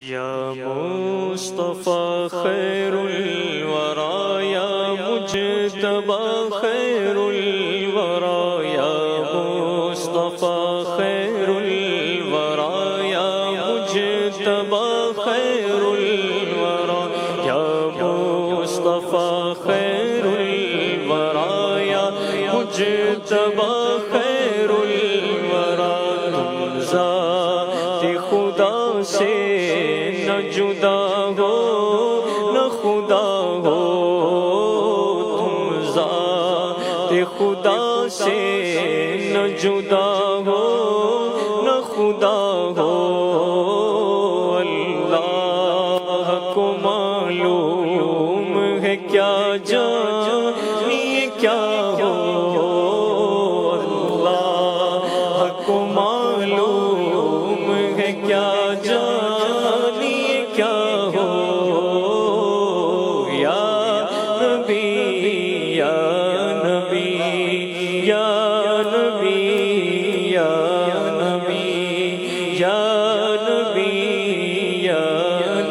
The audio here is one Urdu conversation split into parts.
یا مصطفیٰ خیر الورا یا مجتبیٰ خیر الورا یا مصطفیٰ خیر الورا یا مجتبیٰ خیر الورا یا مصطفیٰ خیر الورا یا مجتبیٰ خیر الورا تم ذات خدا سے نہ جدا ہو نہ خدا ہو، تم ذات خدا سے نہ جدا ہو نہ خدا ہو، اللہ کو معلوم ہے کیا جانیے کیا ہو، اللہ کو معلوم ہے کیا جانیے کیا ہو، یا نبی یا نبی یا نبی یا نبی یا نبی یا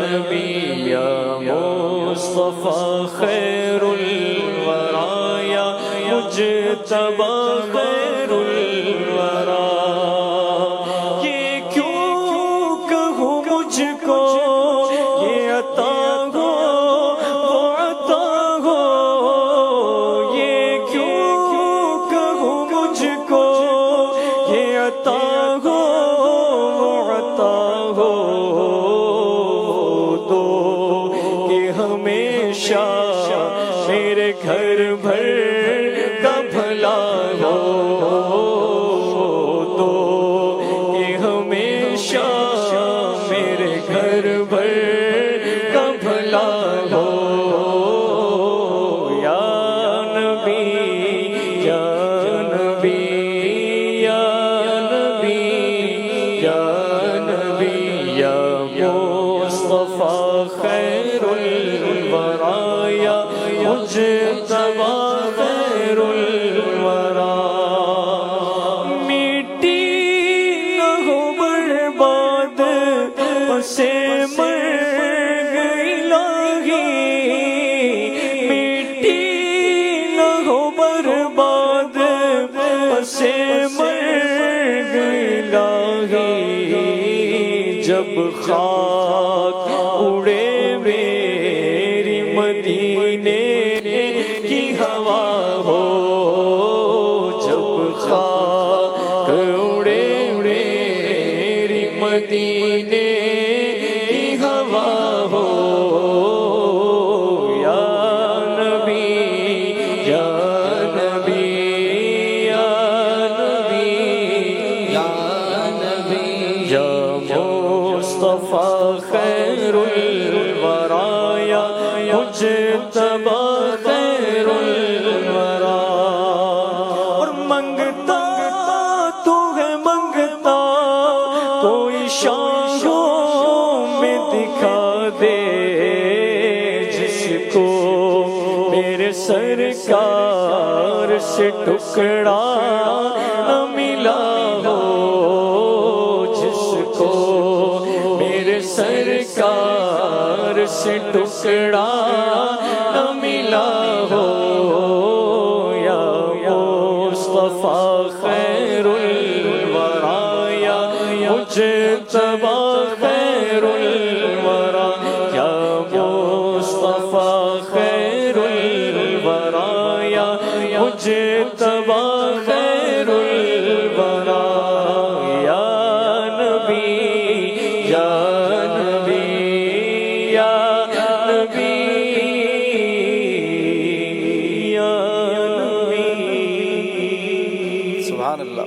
نبی یا مصطفیٰ خیر الورا یا مجتبیٰ خیر الورا، یہ کیوں کہوں مجھ کو یہ عطا ہو وہ عطا ہو، یہ کیوں کہوں مجھ کو یہ عطا ہو وہ عطا ہو، تو کہ ہمیشہ میرے گھر بھر کا بھلا ہو، تو کہ ہمیشہ میرے گھر بھر کا بھلا ہو، یا نبی یا نبی یا نبی یا نبی یا مصطفیٰ خیر الورا یا مجتبیٰ خیر الورا، مٹی نہ ہو برباد پسے مر گئی لاہی، مٹی نہ ہو برباد پسے مر گئی لاہی، جب خاک اڑے میری مدینے کی ہوا ہو، جب خاک اڑے میری مدینے کی ہوا ہو، یا نبی یا نبی یا نبی یا نبی یا مصطفیٰ خیر الورا یا مجتبیٰ خیر الورا، اور منگتا تو ہے منگتا کوئی شانوں میں دکھا دے، جس کو میرے سرکار سے ٹکڑا نہ ملا ہو، جس کو میرے سرکار سے ٹکڑا نہ ملا ہو، یا مصطفیٰ خیر الورا یا مجتبیٰ خیر الورا یا مصطفیٰ خیر الورا یا مجتبیٰ خیر الورا، یا نبی یا نبی یا نبی یا نبی، سبحان اللہ۔